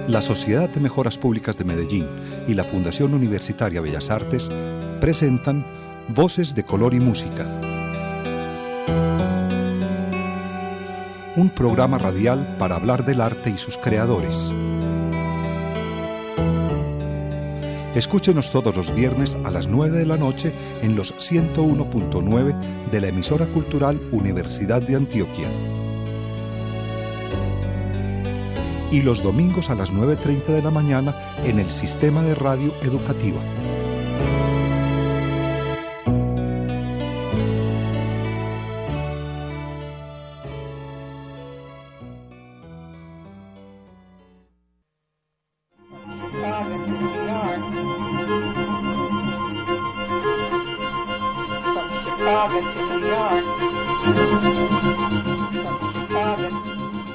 La Sociedad de Mejoras Públicas de Medellín y la Fundación Universitaria Bellas Artes presentan Voces de Color y Música, un programa radial para hablar del arte y sus creadores. Escúchenos todos los viernes a las 9 de la noche en los 101.9 de la emisora cultural Universidad de Antioquia. Y los domingos a las 9:30 de la mañana en el Sistema de Radio Educativa.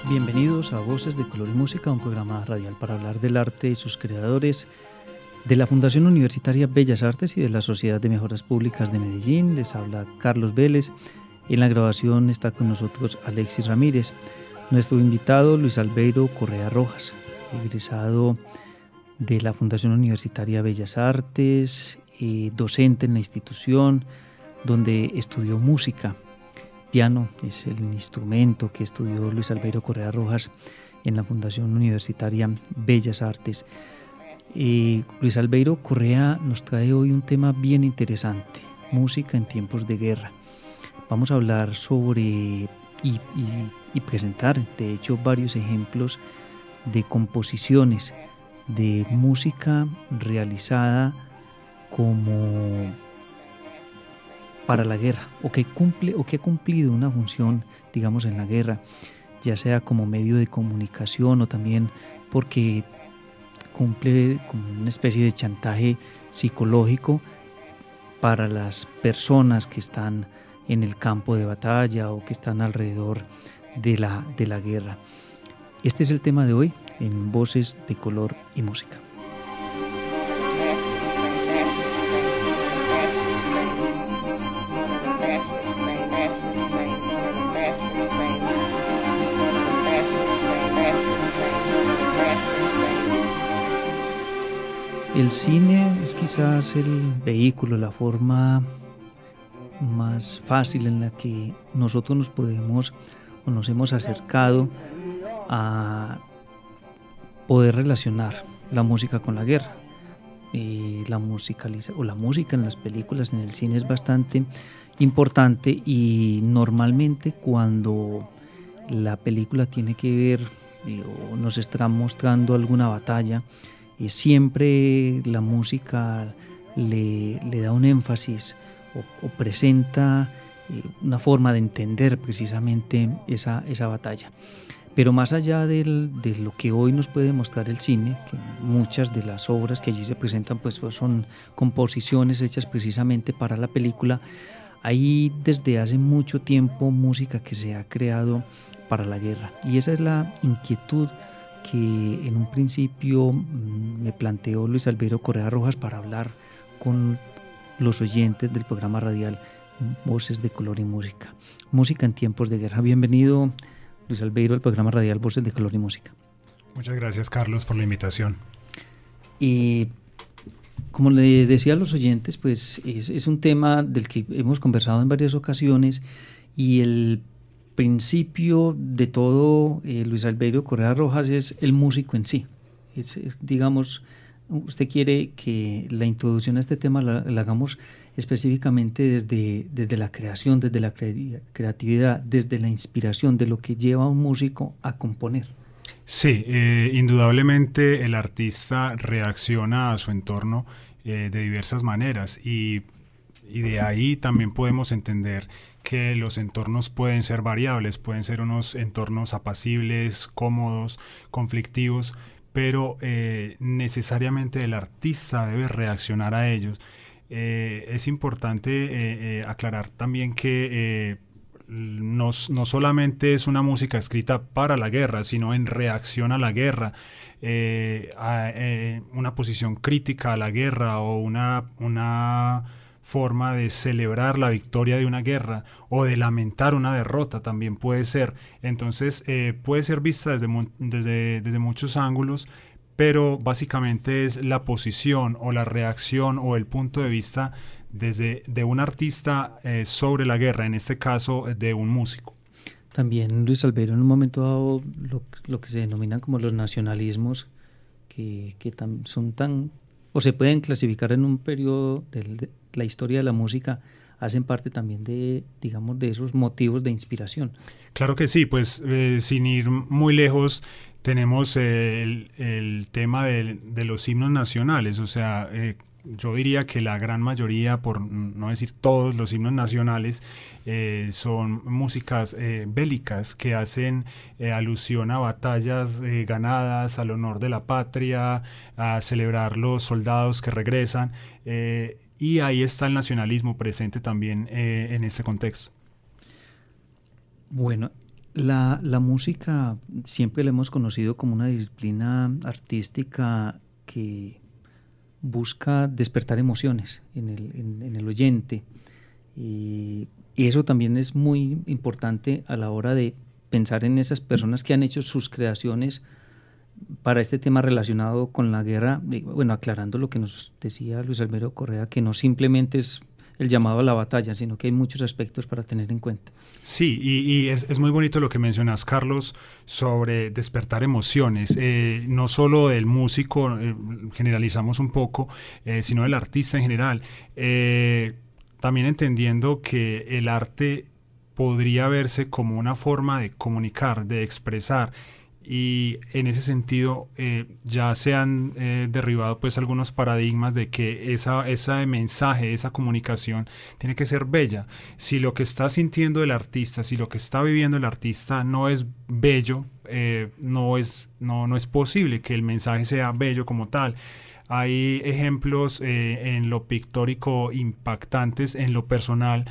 Bienvenidos a Voces de Color y Música, un programa radial para hablar del arte y sus creadores, de la Fundación Universitaria Bellas Artes y de la Sociedad de Mejoras Públicas de Medellín. Les habla Carlos Vélez. En la grabación está con nosotros Alexis Ramírez. Nuestro invitado, Luis Albeiro Correa Rojas, egresado de la Fundación Universitaria Bellas Artes, docente en la institución, donde estudió música. Piano es el instrumento que estudió Luis Albeiro Correa Rojas en la Fundación Universitaria Bellas Artes. Luis Albeiro Correa nos trae hoy un tema bien interesante: música en tiempos de guerra. Vamos a hablar sobre y presentar, de hecho, varios ejemplos de composiciones de música realizada como para la guerra, o que ha cumplido una función, digamos, en la guerra, ya sea como medio de comunicación o también porque cumple como una especie de chantaje psicológico para las personas que están en el campo de batalla o que están alrededor de la guerra. Este es el tema de hoy en Voces de Color y Música. El cine es quizás el vehículo, la forma más fácil en la que nosotros nos hemos acercado a poder relacionar la música con la guerra. La música en las películas, en el cine, es bastante importante, y normalmente cuando la película tiene que ver o nos está mostrando alguna batalla, siempre la música le da un énfasis o presenta una forma de entender precisamente esa batalla. Pero más allá de lo que hoy nos puede mostrar el cine, que muchas de las obras que allí se presentan pues son composiciones hechas precisamente para la película, hay desde hace mucho tiempo música que se ha creado para la guerra. Y esa es la inquietud que en un principio me planteó Luis Albeiro Correa Rojas para hablar con los oyentes del programa radial Voces de Color y Música. Música en tiempos de guerra. Bienvenido, Luis Albeiro, al programa radial Voces de Color y Música. Muchas gracias, Carlos, por la invitación. Como le decía a los oyentes, pues es un tema del que hemos conversado en varias ocasiones, y el principio de todo, Luis Albeiro Correa Rojas, es el músico en sí. Digamos, usted quiere que la introducción a este tema la hagamos específicamente desde la creación, desde la creatividad, desde la inspiración, de lo que lleva a un músico a componer. Sí, indudablemente el artista reacciona a su entorno de diversas maneras, y de ahí también podemos entender que los entornos pueden ser variables, pueden ser unos entornos apacibles, cómodos, conflictivos, pero necesariamente el artista debe reaccionar a ellos. Es importante aclarar también que no solamente es una música escrita para la guerra, sino en reacción a la guerra, una posición crítica a la guerra, o una forma de celebrar la victoria de una guerra o de lamentar una derrota también puede ser. Entonces puede ser vista desde muchos ángulos, pero básicamente es la posición o la reacción o el punto de vista de un artista sobre la guerra, en este caso de un músico. También Luis Albeiro, en un momento dado, lo que se denominan como los nacionalismos, que son tan, o se pueden clasificar en un periodo de la historia de la música, hacen parte también de, digamos, de esos motivos de inspiración. Claro que sí, pues sin ir muy lejos, tenemos el tema de los himnos nacionales, o sea, yo diría que la gran mayoría, por no decir todos los himnos nacionales, son músicas bélicas que hacen alusión a batallas ganadas, al honor de la patria, a celebrar los soldados que regresan, y ahí está el nacionalismo presente también en este contexto. Bueno, la música siempre la hemos conocido como una disciplina artística que busca despertar emociones en el oyente, y eso también es muy importante a la hora de pensar en esas personas que han hecho sus creaciones para este tema relacionado con la guerra. Bueno, aclarando lo que nos decía Luis Albeiro Correa, que no simplemente es el llamado a la batalla, sino que hay muchos aspectos para tener en cuenta. Sí, y es muy bonito lo que mencionas, Carlos, sobre despertar emociones, no solo del músico, generalizamos un poco, sino del artista en general. También entendiendo que el arte podría verse como una forma de comunicar, de expresar, y en ese sentido ya se han derribado pues algunos paradigmas de que ese mensaje, esa comunicación tiene que ser bella. Si lo que está sintiendo el artista, si lo que está viviendo el artista no es bello, no es posible que el mensaje sea bello como tal. Hay ejemplos en lo pictórico impactantes, en lo personal,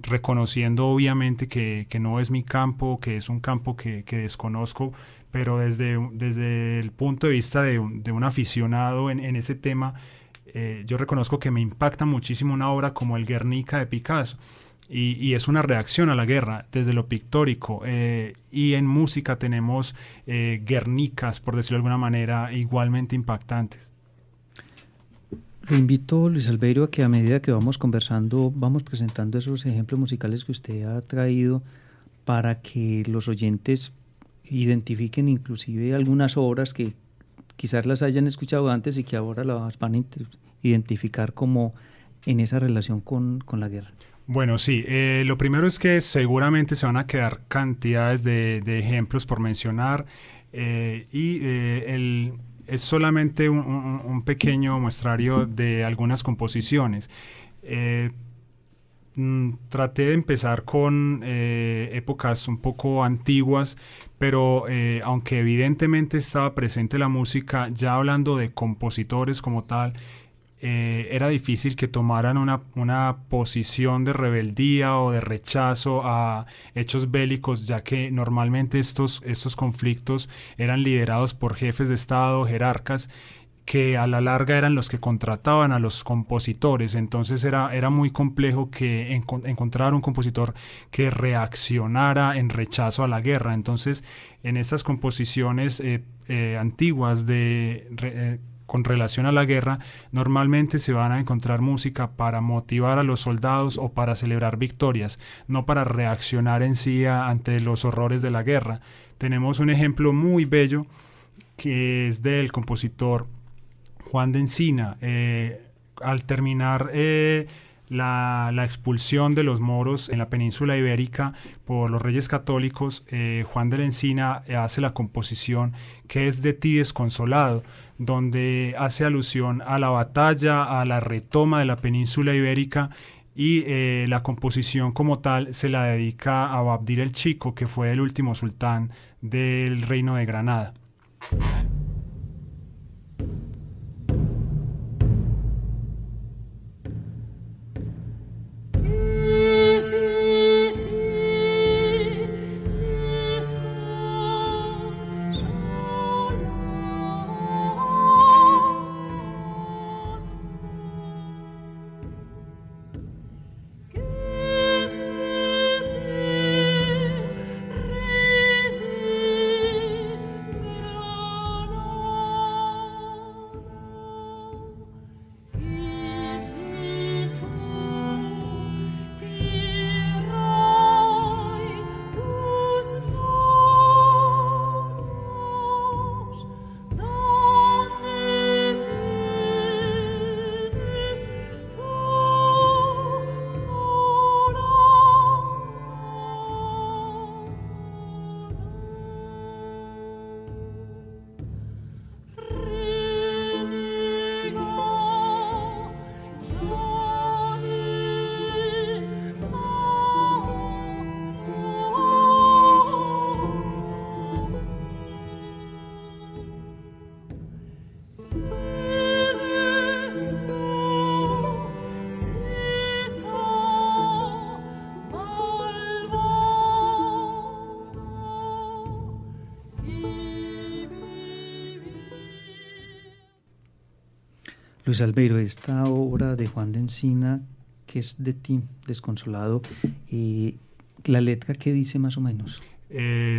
reconociendo obviamente que no es mi campo, que es un campo que desconozco, pero desde el punto de vista de un aficionado en ese tema, yo reconozco que me impacta muchísimo una obra como el Guernica de Picasso, y es una reacción a la guerra desde lo pictórico, y en música tenemos Guernicas, por decirlo de alguna manera, igualmente impactantes. Lo invito, Luis Albeiro, a que a medida que vamos conversando, vamos presentando esos ejemplos musicales que usted ha traído para que los oyentes identifiquen inclusive algunas obras que quizás las hayan escuchado antes y que ahora las van a identificar como en esa relación con la guerra. Bueno, sí, lo primero es que seguramente se van a quedar cantidades de ejemplos por mencionar, es solamente un pequeño muestrario de algunas composiciones. Traté de empezar con épocas un poco antiguas, pero aunque evidentemente estaba presente la música, ya hablando de compositores como tal, era difícil que tomaran una posición de rebeldía o de rechazo a hechos bélicos, ya que normalmente estos conflictos eran liderados por jefes de Estado, jerarcas, que a la larga eran los que contrataban a los compositores. Entonces era muy complejo que encontrar un compositor que reaccionara en rechazo a la guerra. Entonces, en estas composiciones antiguas con relación a la guerra, normalmente se van a encontrar música para motivar a los soldados o para celebrar victorias, no para reaccionar en sí ante los horrores de la guerra. Tenemos un ejemplo muy bello que es del compositor Juan de Encina. Al terminar la expulsión de los moros en la península ibérica por los reyes católicos, Juan de la Encina hace la composición que es De ti desconsolado, donde hace alusión a la batalla, a la retoma de la península ibérica, y la composición como tal se la dedica a Boabdil el Chico, que fue el último sultán del reino de Granada. Luis Albeiro, esta obra de Juan de Encina, que es de ti, Desconsolado, la letra, ¿qué dice más o menos?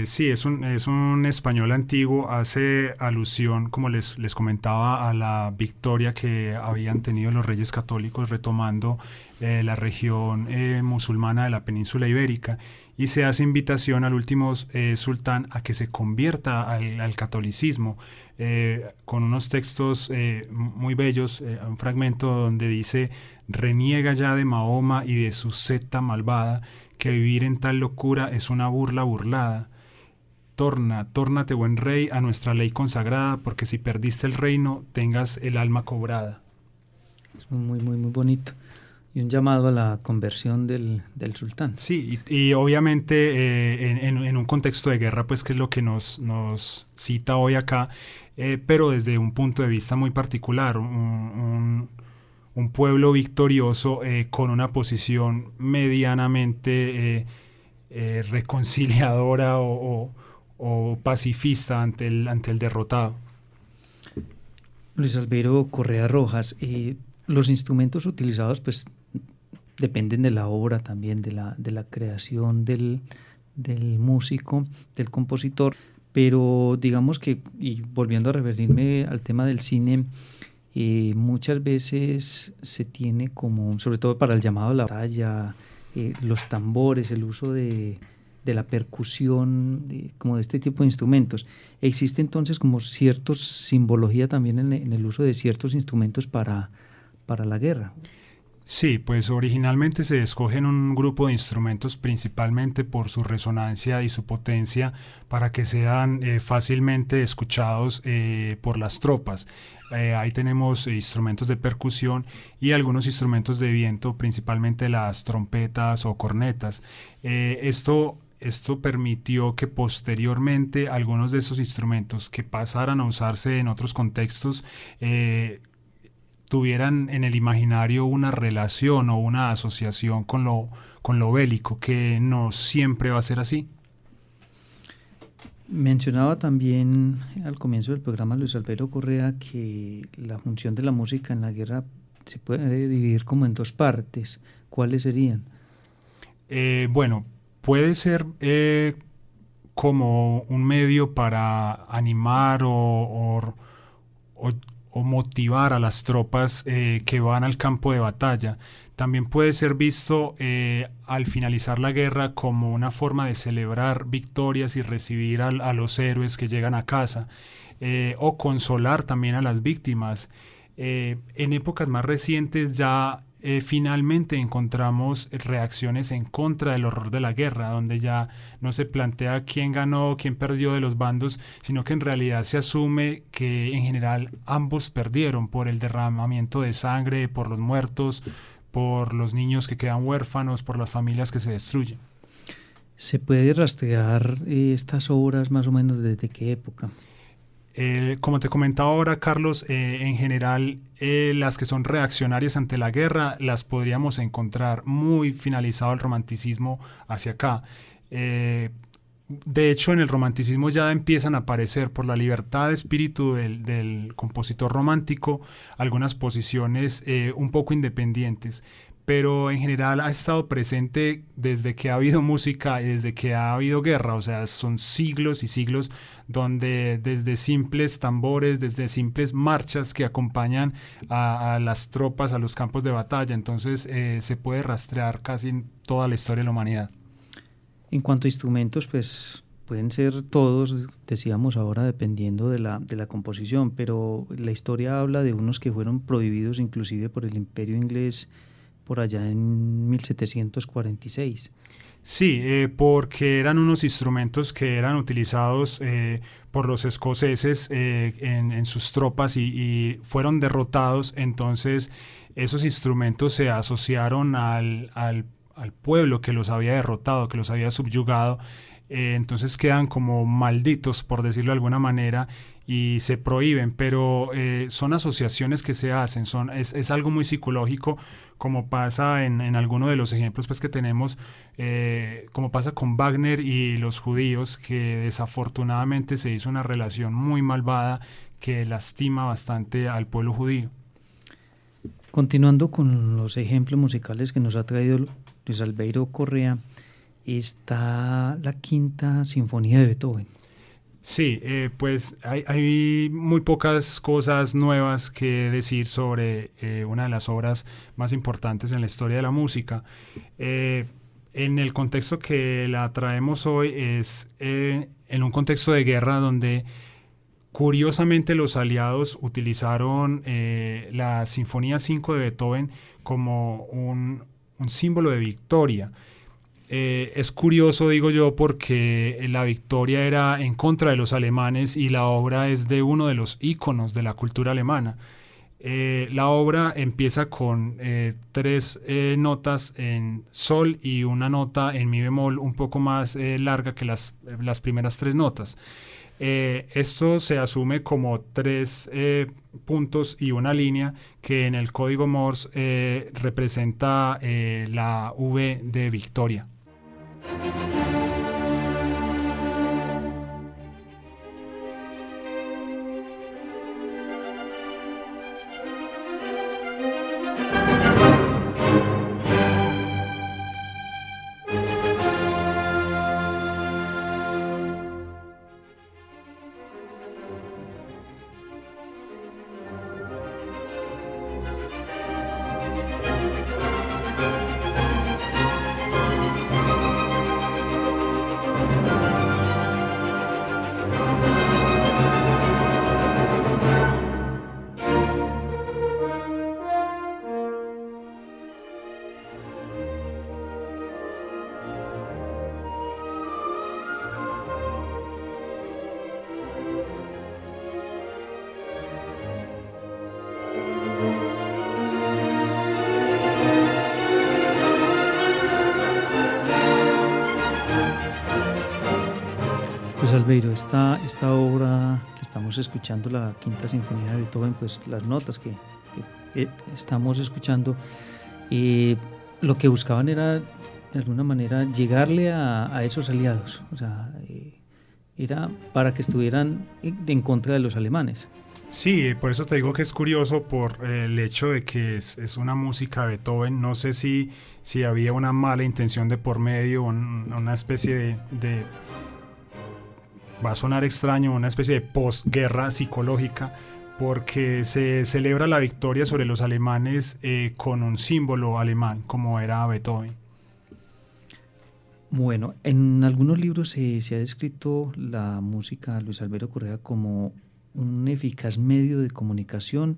Sí, es un español antiguo, hace alusión, como les comentaba, a la victoria que habían tenido los reyes católicos retomando la región musulmana de la península ibérica, y se hace invitación al último sultán a que se convierta al catolicismo, con unos textos muy bellos, un fragmento donde dice: reniega ya de Mahoma y de su secta malvada, que vivir en tal locura es una burla burlada. Tórnate buen rey a nuestra ley consagrada, porque si perdiste el reino, tengas el alma cobrada. Es muy, muy, muy bonito. Y un llamado a la conversión del sultán. Sí, y obviamente en un contexto de guerra, pues, que es lo que nos cita hoy acá, pero desde un punto de vista muy particular, un pueblo victorioso con una posición medianamente reconciliadora o pacifista ante el derrotado. Luis Albeiro Correa Rojas, los instrumentos utilizados pues dependen de la obra también, de la creación del músico, del compositor, pero digamos que, y volviendo a referirme al tema del cine, muchas veces se tiene como, sobre todo para el llamado a la batalla, los tambores, el uso de la percusión, como de este tipo de instrumentos. Existe entonces como cierta simbología también en el uso de ciertos instrumentos para la guerra. Sí, pues originalmente se escogen un grupo de instrumentos principalmente por su resonancia y su potencia para que sean fácilmente escuchados por las tropas. Ahí tenemos instrumentos de percusión y algunos instrumentos de viento, principalmente las trompetas o cornetas. Esto permitió que posteriormente algunos de esos instrumentos que pasaran a usarse en otros contextos tuvieran en el imaginario una relación o una asociación con lo bélico, que no siempre va a ser así. Mencionaba también al comienzo del programa Luis Albeiro Correa que la función de la música en la guerra se puede dividir como en dos partes. ¿Cuáles serían? Bueno, puede ser como un medio para animar o motivar a las tropas que van al campo de batalla. También puede ser visto al finalizar la guerra como una forma de celebrar victorias y recibir a los héroes que llegan a casa, o consolar también a las víctimas. En épocas más recientes ya finalmente encontramos reacciones en contra del horror de la guerra, donde ya no se plantea quién ganó, quién perdió de los bandos, sino que en realidad se asume que en general ambos perdieron por el derramamiento de sangre, por los muertos, por los niños que quedan huérfanos, por las familias que se destruyen. ¿Se puede rastrear estas obras más o menos desde qué época? Como te comentaba ahora, Carlos, en general las que son reaccionarias ante la guerra las podríamos encontrar muy finalizado el romanticismo hacia acá. De hecho, en el romanticismo ya empiezan a aparecer, por la libertad de espíritu del compositor romántico, algunas posiciones un poco independientes, pero en general ha estado presente desde que ha habido música y desde que ha habido guerra. O sea, son siglos y siglos donde desde simples tambores, desde simples marchas que acompañan a las tropas a los campos de batalla, entonces se puede rastrear casi en toda la historia de la humanidad. En cuanto a instrumentos, pues pueden ser todos, decíamos ahora, dependiendo de la composición, pero la historia habla de unos que fueron prohibidos inclusive por el Imperio inglés por allá en 1746. Sí, porque eran unos instrumentos que eran utilizados por los escoceses en sus tropas y fueron derrotados. Entonces esos instrumentos se asociaron al pueblo que los había derrotado, que los había subyugado. Entonces quedan como malditos, por decirlo de alguna manera, y se prohíben, pero son asociaciones que se hacen, es algo muy psicológico, como pasa en alguno de los ejemplos pues, que tenemos, como pasa con Wagner y los judíos, que desafortunadamente se hizo una relación muy malvada que lastima bastante al pueblo judío. Continuando con los ejemplos musicales que nos ha traído Luis Albeiro Correa, está la Quinta Sinfonía de Beethoven. Sí, pues hay muy pocas cosas nuevas que decir sobre una de las obras más importantes en la historia de la música. En el contexto que la traemos hoy es en un contexto de guerra donde curiosamente los aliados utilizaron la Sinfonía 5 de Beethoven como un símbolo de victoria. Es curioso, digo yo, porque la victoria era en contra de los alemanes y la obra es de uno de los íconos de la cultura alemana. La obra empieza con 3 notas en sol y una nota en mi bemol un poco más larga que las primeras 3 notas. Esto se asume como 3 puntos y una línea que en el código Morse representa la V de victoria. Albeiro, esta obra que estamos escuchando, la Quinta Sinfonía de Beethoven, pues las notas que estamos escuchando, lo que buscaban era de alguna manera llegarle a esos aliados, o sea, era para que estuvieran en contra de los alemanes. Sí, por eso te digo que es curioso por el hecho de que es una música de Beethoven. No sé si había una mala intención de por medio, una especie de va a sonar extraño, una especie de posguerra psicológica, porque se celebra la victoria sobre los alemanes con un símbolo alemán, como era Beethoven. Bueno, en algunos libros se ha descrito la música de Luis Albeiro Correa como un eficaz medio de comunicación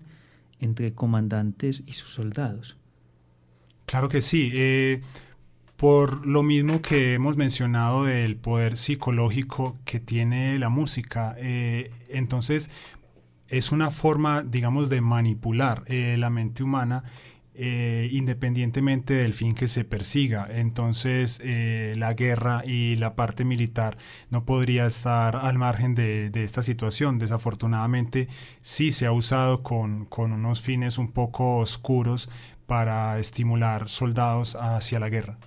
entre comandantes y sus soldados. Claro que sí. Por lo mismo que hemos mencionado del poder psicológico que tiene la música, entonces es una forma, digamos, de manipular la mente humana independientemente del fin que se persiga. Entonces la guerra y la parte militar no podría estar al margen de esta situación. Desafortunadamente sí se ha usado con unos fines un poco oscuros para estimular soldados hacia la guerra.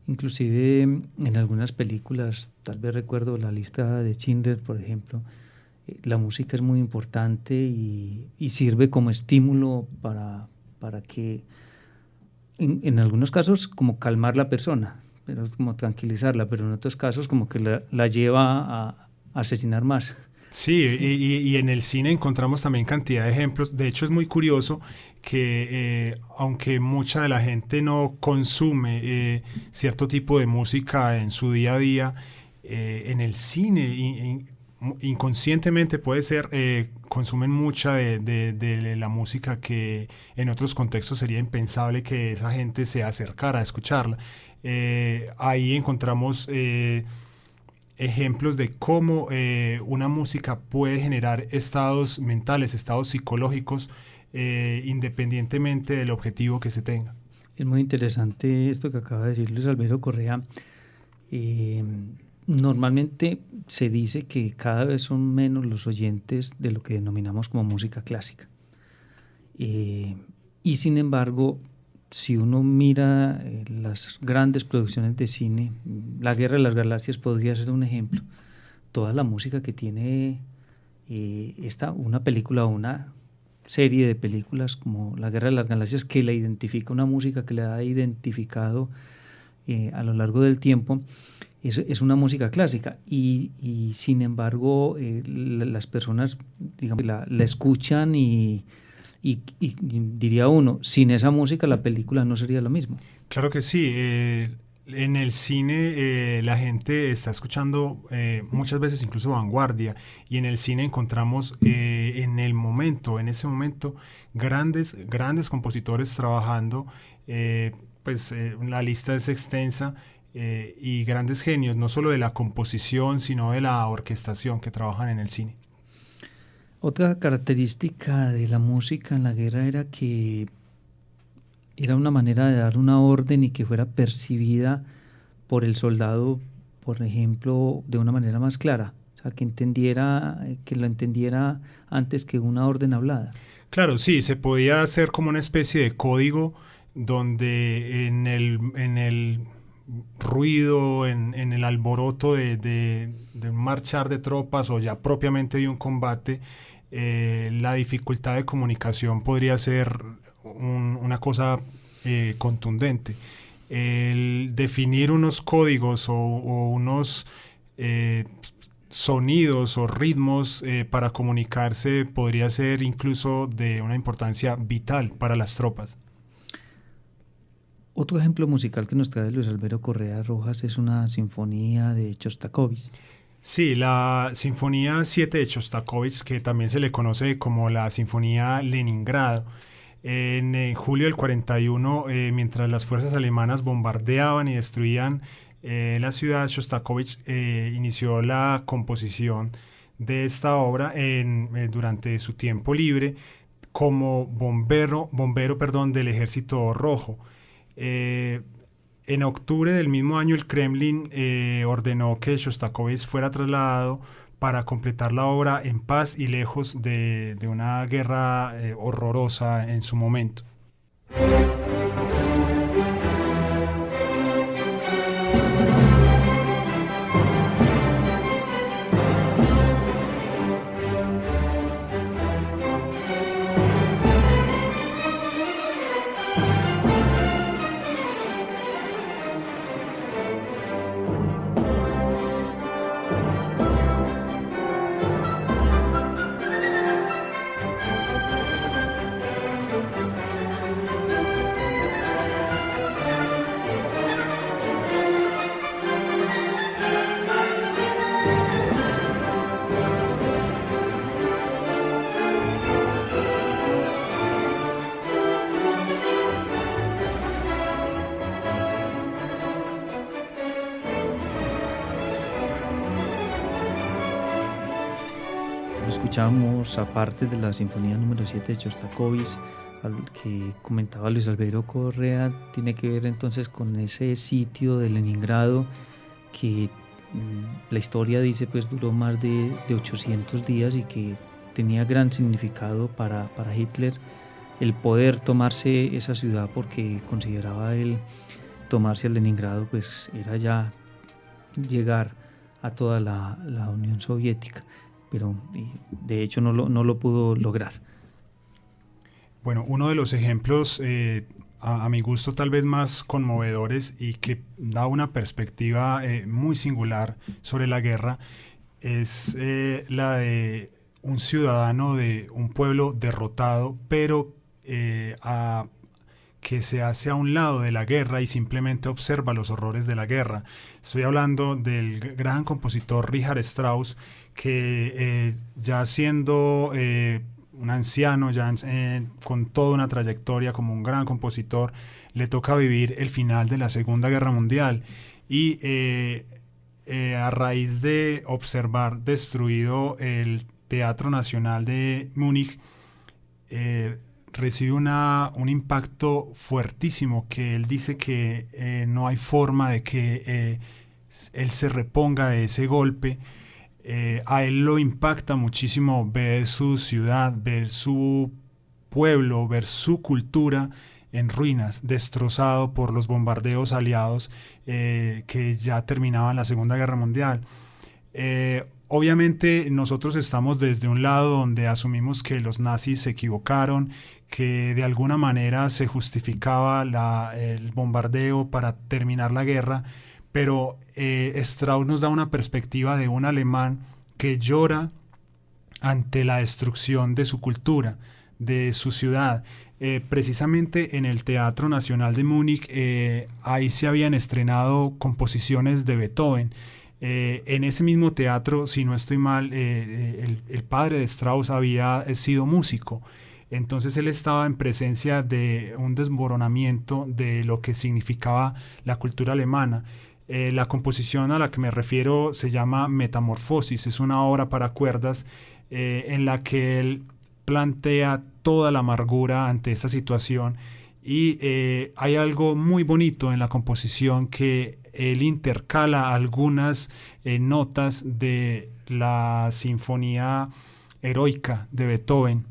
Inclusive en algunas películas, tal vez recuerdo La Lista de Schindler, por ejemplo, la música es muy importante y sirve como estímulo para que, en algunos casos, como calmar la persona, pero como tranquilizarla, pero en otros casos como que la lleva a asesinar más. Sí, y en el cine encontramos también cantidad de ejemplos. De hecho, es muy curioso que aunque mucha de la gente no consume cierto tipo de música en su día a día, en el cine inconscientemente puede ser, consumen mucha de la música que en otros contextos sería impensable que esa gente se acercara a escucharla. Ahí encontramos ejemplos de cómo una música puede generar estados mentales, estados psicológicos, independientemente del objetivo que se tenga. Es muy interesante esto que acaba de decir Luis Albeiro Correa. Normalmente se dice que cada vez son menos los oyentes de lo que denominamos como música clásica. Y sin embargo, si uno mira las grandes producciones de cine, La Guerra de las Galaxias podría ser un ejemplo. Toda la música que tiene una película o una serie de películas como La Guerra de las Galaxias, que la identifica, una música que le ha identificado a lo largo del tiempo, es una música clásica y sin embargo las personas, digamos, la escuchan y diría uno, sin esa música la película no sería lo mismo. Claro que sí. En el cine la gente está escuchando muchas veces incluso vanguardia, y en el cine encontramos en ese momento grandes compositores trabajando. La lista es extensa, y grandes genios, no solo de la composición, sino de la orquestación, que trabajan en el cine. Otra característica de la música en la guerra era que era una manera de dar una orden y que fuera percibida por el soldado, por ejemplo, de una manera más clara, o sea, que lo entendiera antes que una orden hablada. Claro, sí, se podía hacer como una especie de código donde en el ruido, en el alboroto de un marchar de tropas o ya propiamente de un combate, la dificultad de comunicación podría ser una cosa contundente. El definir unos códigos o unos sonidos o ritmos para comunicarse podría ser incluso de una importancia vital para las tropas. Otro ejemplo musical que nos trae Luis Alberto Correa Rojas es una sinfonía de Chostakovich. Sí, la Sinfonía 7 de Chostakovich, que también se le conoce como la Sinfonía Leningrado. En julio del 41, mientras las fuerzas alemanas bombardeaban y destruían la ciudad, Chostakovich inició la composición de esta obra durante su tiempo libre como bombero del Ejército Rojo. En octubre del mismo año, el Kremlin ordenó que Chostakovich fuera trasladado para completar la obra en paz y lejos de una guerra horrorosa en su momento. Escuchamos, aparte de la Sinfonía número 7 de Chostakovich, al que comentaba Luis Alberto Correa, tiene que ver entonces con ese sitio de Leningrado que la historia dice pues duró más de 800 días y que tenía gran significado para Hitler el poder tomarse esa ciudad, porque consideraba él tomarse a Leningrado pues era ya llegar a toda la Unión Soviética, pero de hecho no lo pudo lograr. Bueno, uno de los ejemplos a mi gusto tal vez más conmovedores y que da una perspectiva muy singular sobre la guerra es la de un ciudadano de un pueblo derrotado, pero que se hace a un lado de la guerra y simplemente observa los horrores de la guerra. Estoy hablando del gran compositor Richard Strauss, que ya siendo un anciano, ya con toda una trayectoria como un gran compositor, le toca vivir el final de la Segunda Guerra Mundial y a raíz de observar destruido el Teatro Nacional de Múnich, recibe un impacto fuertísimo, que él dice que no hay forma de que él se reponga de ese golpe. A él lo impacta muchísimo ver su ciudad, ver su pueblo, ver su cultura en ruinas, destrozado por los bombardeos aliados que ya terminaban la Segunda Guerra Mundial. obviamente nosotros estamos desde un lado donde asumimos que los nazis se equivocaron, que de alguna manera se justificaba el bombardeo para terminar la guerra, pero Strauss nos da una perspectiva de un alemán que llora ante la destrucción de su cultura, de su ciudad. Precisamente en el Teatro Nacional de Múnich, ahí se habían estrenado composiciones de Beethoven. En ese mismo teatro, si no estoy mal, el padre de Strauss había sido músico. Entonces él estaba en presencia de un desmoronamiento de lo que significaba la cultura alemana. La composición a la que me refiero se llama Metamorfosis, es una obra para cuerdas en la que él plantea toda la amargura ante esta situación, y hay algo muy bonito en la composición, que él intercala algunas notas de la Sinfonía Heroica de Beethoven,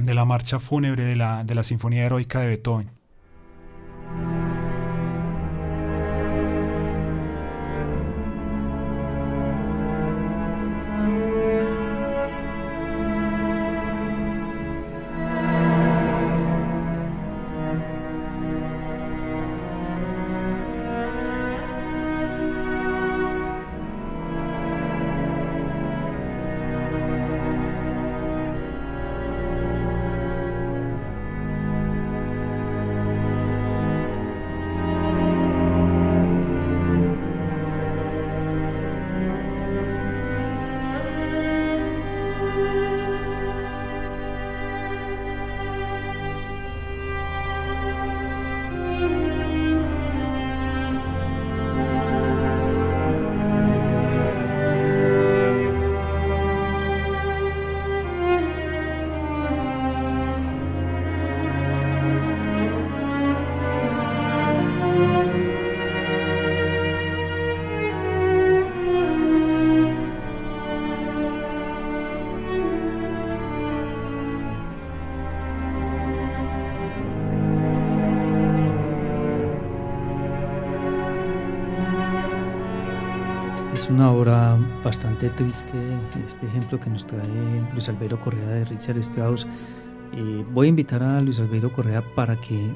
de la marcha fúnebre de la Sinfonía Heroica de Beethoven. Es una obra bastante triste, este ejemplo que nos trae Luis Albeiro Correa de Richard Strauss. Voy a invitar a Luis Albeiro Correa para que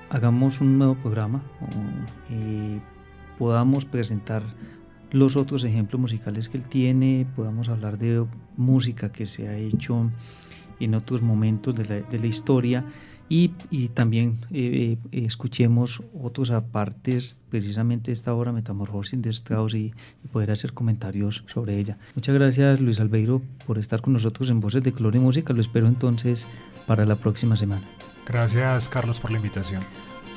hagamos un nuevo programa y podamos presentar los otros ejemplos musicales que él tiene, podamos hablar de música que se ha hecho en otros momentos de la historia, y también escuchemos otros apartes precisamente de esta obra Metamorfosis de Strauss y poder hacer comentarios sobre ella. Muchas gracias, Luis Albeiro, por estar con nosotros en Voces de Color y Música. Lo espero entonces para la próxima semana. Gracias, Carlos, por la invitación.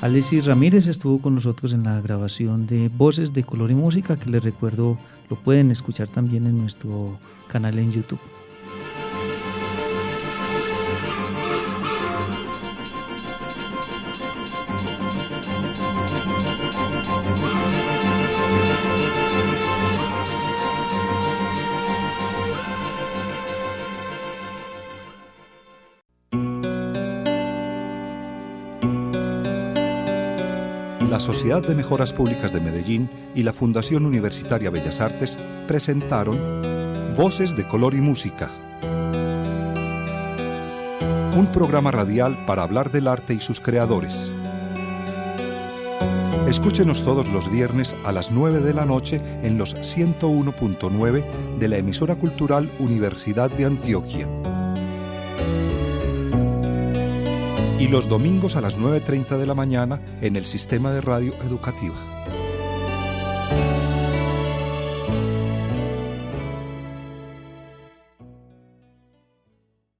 Alexis Ramírez estuvo con nosotros en la grabación de Voces de Color y Música, que les recuerdo lo pueden escuchar también en nuestro canal en YouTube. La Sociedad de Mejoras Públicas de Medellín y la Fundación Universitaria Bellas Artes presentaron Voces de Color y Música, un programa radial para hablar del arte y sus creadores. Escúchenos todos los viernes a las 9 de la noche en los 101.9 de la emisora cultural Universidad de Antioquia. Y los domingos a las 9:30 de la mañana en el Sistema de Radio Educativa.